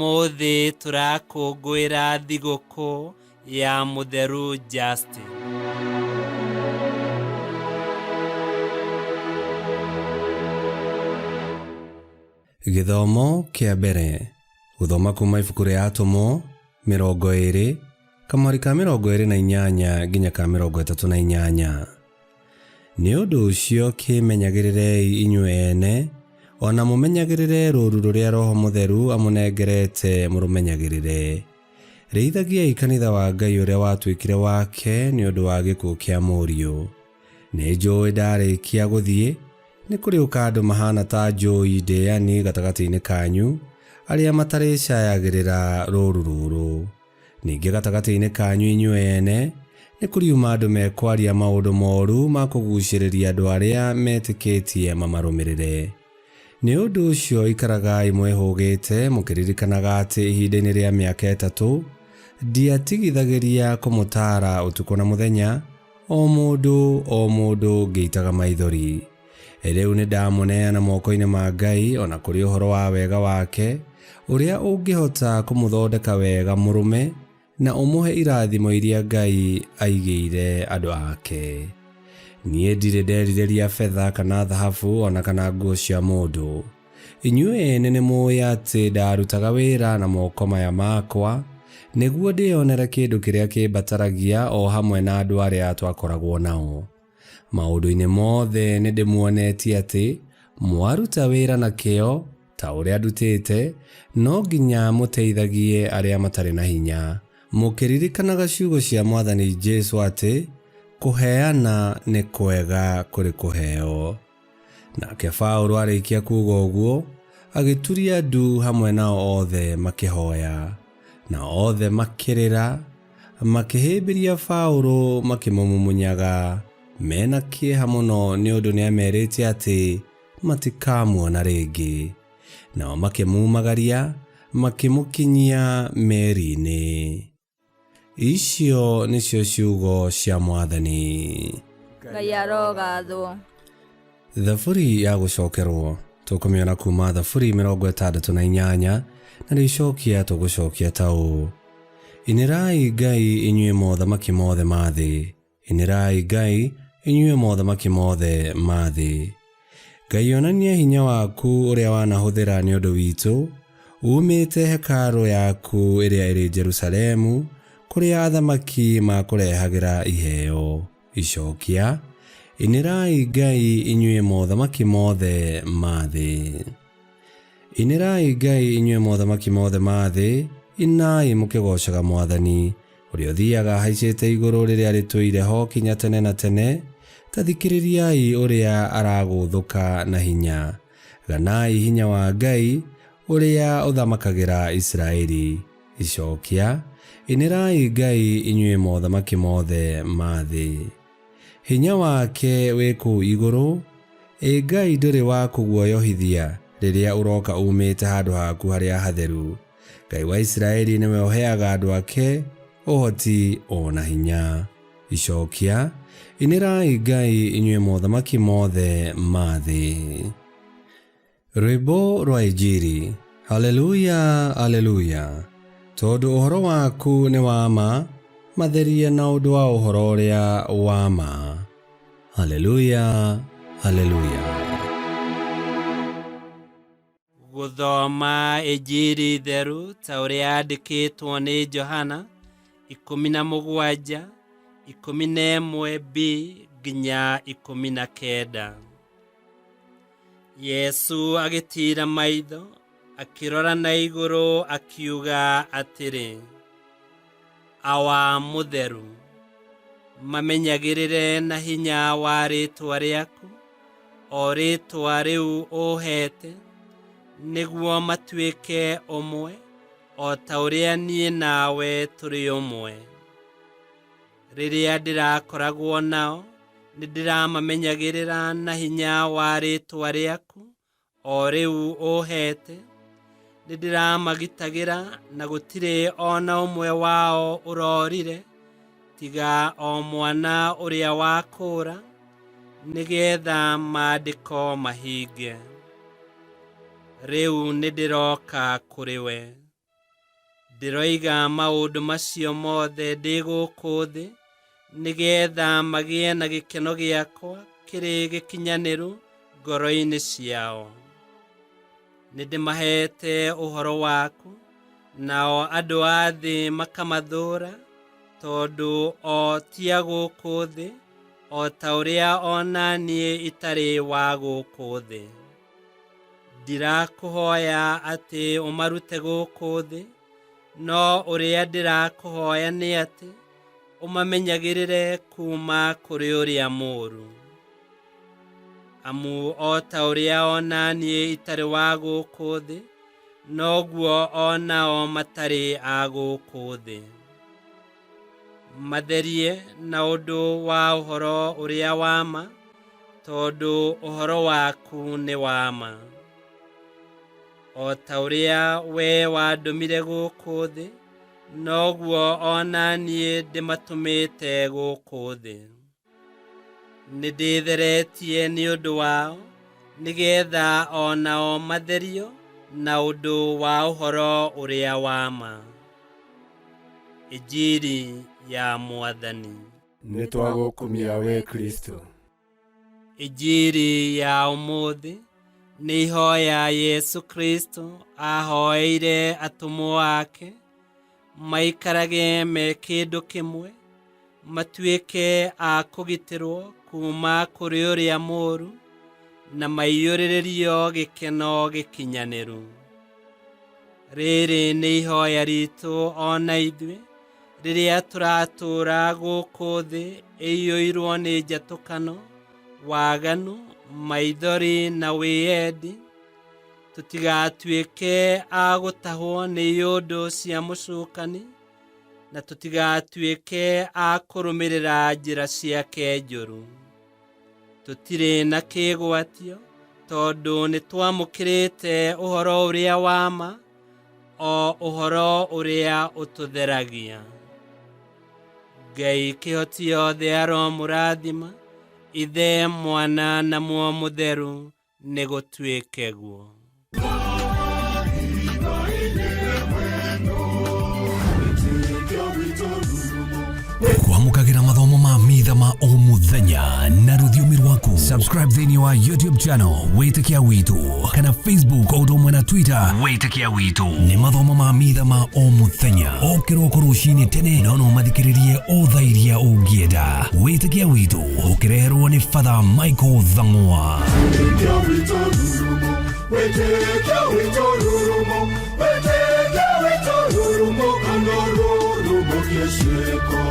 Umuthi turakungwira thigũkũ ya Mũtheru Justin. Gĩthomo kĩa mbere. Gũthoma kuma ibuku rĩa Mathomo 20 kamweri ka 28 nginya ka 38. Nĩ ũndũ ũcio kĩmenyagĩrĩrei inyuĩ ene, ona mũmenyagĩrĩre rũũru rũrĩa Roho Mũtheru amũnengerete mũrũmenyagĩrĩre. Rĩithagiai kanitha wa Ngai ũrĩa watuĩkire wake nĩ ũndũ wa gĩkuũ kĩa Mũriũ. Nĩ njũĩ ndarĩkia gũthiĩ, nĩ kũrĩũka andũ mahana ta njũi ndĩani gatagatĩ-inĩ kanyu, arĩa matarĩcayagĩrĩra rũũru rũrũ. Ningĩ gatagatĩ-inĩ kanyu inyuĩ ene, nĩ kũriuma andũ mekwaria maũndũ moru ma kũgucĩrĩria andũ arĩa metĩkĩtie mamarũmĩrĩre. Nĩ ũndũ ũcio ikaragai mwĩhũgĩte mũkĩririkanaga atĩ ihinda-inĩ rĩa mĩaka 3 ndiatigithagĩria kũmũtaara ũtukũ na mũthenya, o mũndũ ngĩitaga maithori. Rĩu nĩ ndamũneana moko-inĩ ma Ngai ona kũrĩ ũhoro wa wega wake, ũrĩa ũngĩhota kũmũthondeka wega mũrũme na ũmũhe irathimo iria Ngai aigĩire andũ ake. Niĩ ndirĩ nderirĩria betha kana thahabu ona kana nguo cia mũndũ. Inyuĩ ene nĩ mũĩ atĩ ndarutaga wĩra na moko maya makwa, nĩguo ndĩonere kĩndũ kĩrĩa kĩmbataragia o hamwe na andũ arĩa twakoragwo nao. Maũndũ-inĩ mothe nĩ ndĩmuonetie atĩ mwaruta wĩra na kĩo ta ũrĩa ndutĩte, no nginya mũteithagie arĩa matarĩ na hinya, mũkĩririkanaga ciugo cia Mwathani Jesũ atĩ kũheana nĩ kwega kũrĩ kũheo. Nake Paũlũ arĩkia kuuga ũguo, agĩturia ndu hamwe nao othe makĩhoya, na othe makĩrĩra, makĩhĩmbĩria Paũlũ makĩmũmumunyaga, mena kĩeha mũno nĩ ũndũ nĩamerĩte atĩ matikamuona rĩngĩ. Nao makĩmumagaria, makĩmũkinyia meri-inĩ. Icio nĩcio ciugo cia Mwathani. Ngai arogathwo. Thaburi ya gũcokerwo tũkũmĩona kuma Thaburi 68 na rĩcokia tũgũcokia ta ũũ: Inĩrai Ngai inyuĩ mothamaki mothe ma thĩ, inĩrai Ngai inyuĩ mothamaki mothe ma thĩ. Ngai onania hinya waku ũrĩa wanahũthĩra nĩ ũndũ witũ, umĩte hekarũ yaku ĩrĩa ĩrĩ Jerusalemu, kũrĩa athamaki makũrehagĩra iheo. Icokia: inĩrai Ngai inyuĩ mothamaki mothe ma thĩ. Inĩrai Ngai inyuĩ mothamaki mothe ma thĩ, inai mũkĩgocaga Mwathani, ũrĩa ũthiaga haicĩte igũrũ rĩrĩa rĩtũire ho kinya tene na tene. Tathikĩrĩriai ũrĩa aragũthũka na hinya, ganai hinya wa Ngai ũrĩa ũthamakagĩra Isiraeli. Icokia: inĩrai Ngai inyuĩ mothamaki mothe ma thĩ. Hinya wake wĩ kũu igũrũ, Ngai ndũrĩ wa kũguoyohithia rĩrĩa ũroka umĩte handũ haku harĩa hatheru. Ngai wa Isiraeli nĩwe ũheaga andũ ake ũhoti ona hinya. Icokia: inĩrai Ngai inyuĩ mothamaki mothe ma thĩ. Rwĩmbo rwa Injili. Haleluya, haleluya. Tondũ ũhoro waku nĩ wa ma, matherie na ũndũ wa ũhoro ũrĩa wa ma. Haleluya, haleluya. Gũthoma Injili theru ta ũrĩa yandĩkĩtwo nĩ Johana 17:11 nginya 19. Yesu agĩtira maitho, akĩrora na igũrũ, akiuga atĩrĩ: Awa Mũtheru, mamenyagĩrĩre na hinya wa rĩĩtwa rĩaku, o rĩĩtwa rĩu ũheete, nĩguo matuĩke ũmwe, o ta ũrĩa niĩ nawe tũrĩ ũmwe. Rĩrĩa ndĩrakoragwo nao, nĩndĩramamenyagĩrĩra na hinya wa rĩĩtwa rĩaku, o rĩu ũheete, nĩndĩramagitagĩra, na gũtirĩ ona ũmwe wao ũrorire, tiga o mwana ũrĩa wakũũra, nĩgetha maandĩko mahinge. Rĩu nĩndĩroka kũrĩ we. ndiroiga maundu macio mothe ndi guku thi nigetha magie na gikeno giakwa kiri gikinyaniru ngoro-ini ciao. Nindimahete uhoro waku, nao andu a thi makamathura, tondu o tia guku thi, o ta uria ona nie itari wa guku thi. Ndirakuhoya ati umarute guku thi, no uria ndirakuhoya ni ati umamenyagirire kuma kuri uria muru. Amu o ta uria ona nie itari wa guku thi, noguo onao matari a guku thi. Matherie na undu wa uhoro uria wama, tondu uhoro waku ni wama. O ta uria we wandumire guku thi, noguo ona nie ndimatumite guku thi. Ninditheretie ni undu wao, nigetha onao matherio na undu wa uhoro uria wama. Injiri ya Mwathani. Nitwagukumia we Kristo. Injiri ya umuthi ni ihoya Yesu Kristo ahoeire atumwa ake maikarage me kindu kimwe, matuike a kugitirwo kuma kuri uria muru na maiyuririo gikeno gikinyaniru. Riri ni ihoya ritu ona ithue riria turatura guku thi iyuirwo ni njatukano, waganu, maithori na wiendi. Tutigatuike a gutahwo ni iundu cia mucukani, na tutigatuike a kurumirira njira ciake njuru. Tutiri na kigwatio, tondu nitwamukirite uhoro uria wama, o uhoro uria ututheragia. Ngai kihoti yothe aromurathima, Ithe, Mwana na Muoyo Mutheru ni gutuike guo. Kwamukagira mathomo ma Mitha ma o muthenya na rũthiomi rwaku. Subscribe thĩinĩ wa YouTube channel Witikia Witu, kana Facebook o ũndũ na Twitter Witikia Witu. Nĩ mathomo ma Mitha ma o muthenya, o kĩroko rũcinĩ tene, no mathikĩrĩrie o thaa iria ũngĩenda. Witikia Witu ũkĩreherwo nĩ Father Michael Thang'wa. Witikia Witu rurumo, Witikia Witu rurumo, Witikia Witu rurumo, kando rurumo kiesheko.